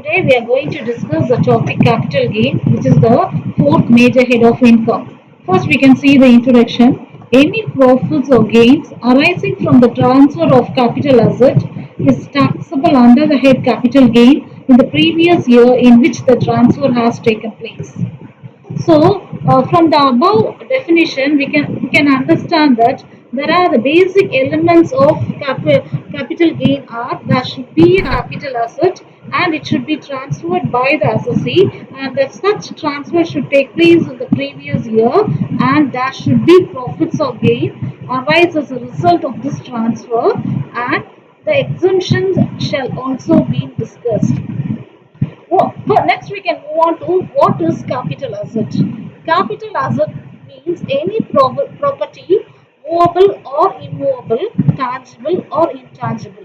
Today we are going to discuss the topic capital gain, which is the fourth major head of income. First, we can see the introduction. Any profits or gains arising from the transfer of capital asset is taxable under the head capital gain in the previous year in which the transfer has taken place. So, from the above definition, we can understand that there are the basic elements of capital gain are there should be a capital asset and it should be transferred by the assessee, and that such transfer should take place in the previous year, and there should be profits or gain arise as a result of this transfer, and the exemptions shall also be discussed. Well, next we can move on to what is capital asset. Capital asset means any property, movable or immovable, tangible or intangible.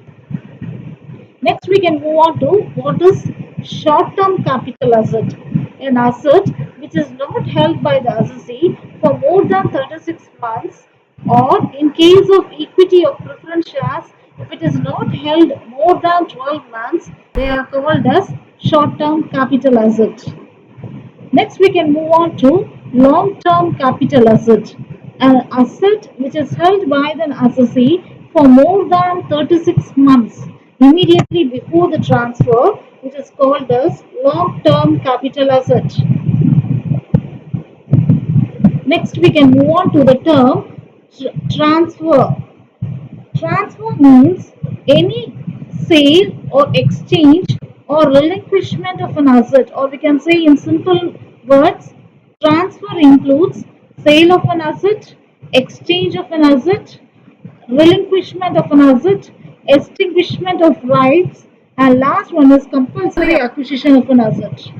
Next we can move on to what is short-term capital asset. An asset which is not held by the assessee for more than 36 months, or in case of equity or preference shares, if it is not held more than 12 months, they are called as short-term capital asset. Next, we can move on to long-term capital asset. An asset which is held by an assessee for more than 36 months immediately before the transfer, which is called as long-term capital asset. Next, we can move on to the term transfer. Transfer means any sale or exchange or relinquishment of an asset, or we can say in simple words, transfer includes sale of an asset, exchange of an asset, relinquishment of an asset, extinguishment of rights, and last one is compulsory acquisition of an asset.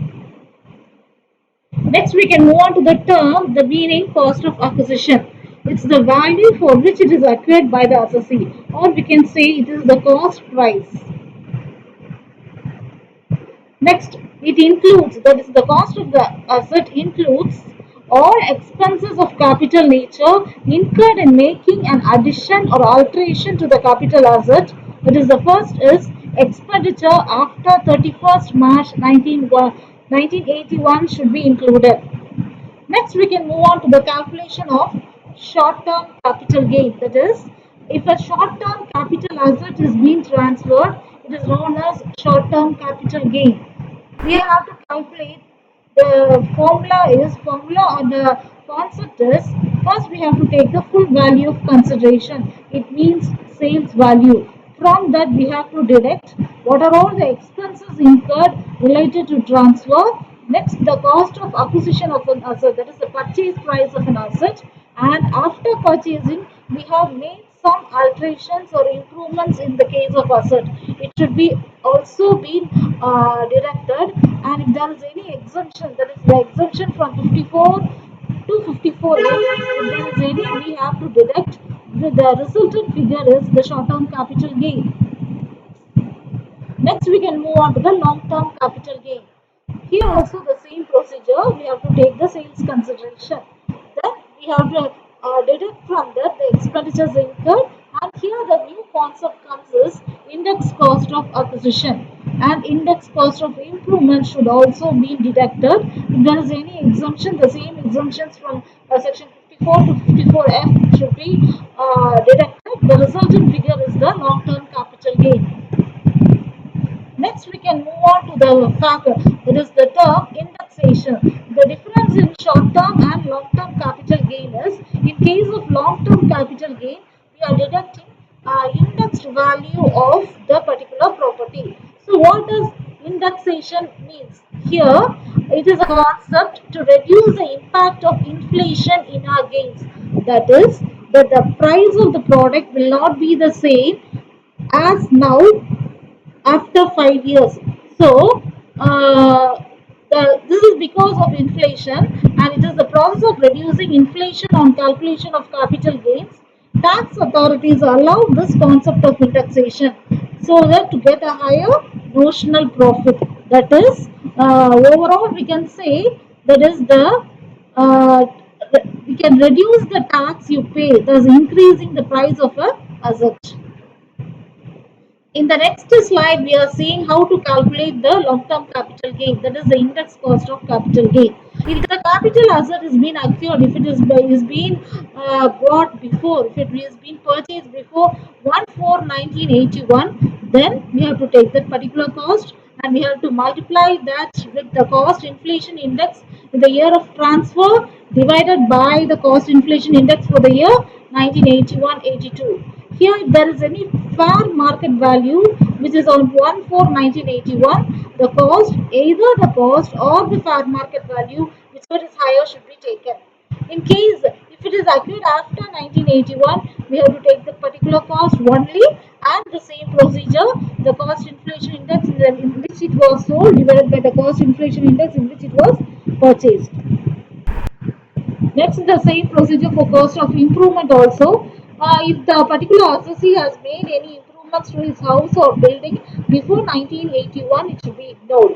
Next, we can move on to the term, the meaning cost of acquisition. It's the value for which it is acquired by the assessee, or we can say it is the cost price. Next, it includes, that is, the cost of the asset includes all expenses of capital nature incurred in making an addition or alteration to the capital asset. That is, the first is expenditure after 31st March 1981 should be included. Next, we can move on to the calculation of short-term capital gain. That is, if a short-term capital asset is being transferred, it is known as short-term capital gain. We have to calculate, the formula or the concept is, first we have to take the full value of consideration. It means sales value. From that we have to deduct what are all the expenses incurred related to transfer. Next, the cost of acquisition of an asset, that is the purchase price of an asset, and after purchasing we have made some alterations or improvements in the case of asset. It should be also been deducted, and if there is any exemption, that is the exemption from 54 to 54A, if there is any, we have to deduct. The resultant figure is the short-term capital gain. Next, we can move on to the long-term capital gain. Here also the same procedure, we have to take the sales consideration. Then we have to deduct from that the expenditures incurred, and here the new concept comes is index cost of acquisition, and index cost of improvement should also be deducted. If there is any exemption, the same exemptions from section 54 to 54F should be deducted. The resultant figure is the long-term capital gain. Next, we can move on to the factor, that is the term indexation. The difference in short-term and long-term capital gain is, in case of long-term capital gain, we are deducting indexed value of the particular property. So, what does indexation means? Here, it is a concept to reduce the impact of inflation in our gains. That is, that the price of the product will not be the same as now after 5 years. So, this is because of inflation, and it is the process of reducing inflation on calculation of capital gains. Tax authorities allow this concept of indexation so that to get a higher notional profit. That is, overall, we can say that is uh, we can reduce the tax you pay, thus increasing the price of a asset. In the next slide, we are seeing how to calculate the long-term capital gain. That is the index cost of capital gain. If the capital asset is being acquired, if it is being bought before, if it is being purchased before 1/4/1981, then we have to take that particular cost and we have to multiply that with the cost inflation index in the year of transfer divided by the cost inflation index for the year 1981-82. Here, if there is any fair market value which is on 1/4/1981, the cost, either the cost or the fair market value, whichever is higher, should be taken. In case if it is acquired after 1981, we have to take the particular cost only and the same procedure, the cost inflation index in which it was sold divided by the cost inflation index in which it was purchased. Next, the same procedure for cost of improvement also. If the particular assessee has made any improvements to his house or building before 1981, it should be ignored.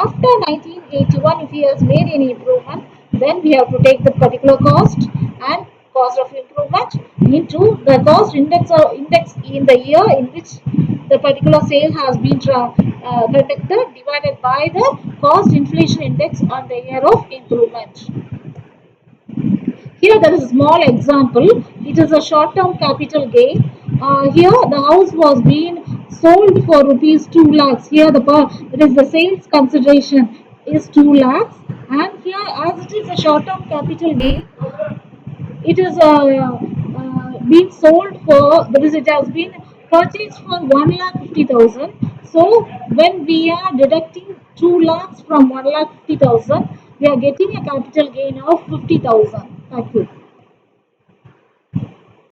After 1981, if he has made any improvement, then we have to take the particular cost and cost of improvement into the cost index or index in the year in which the particular sale has been conducted divided by the cost inflation index on the year of improvement. Here there is a small example. It is a short-term capital gain. Here the house was being sold for rupees 2 lakhs. Here it is the sales consideration is 2 lakhs, and here as it is a short-term capital gain, it is being sold for, that is, it has been purchased for 1,50,000. So when we are deducting 2 lakhs from 1,50,000, we are getting a capital gain of 50,000. Thank you.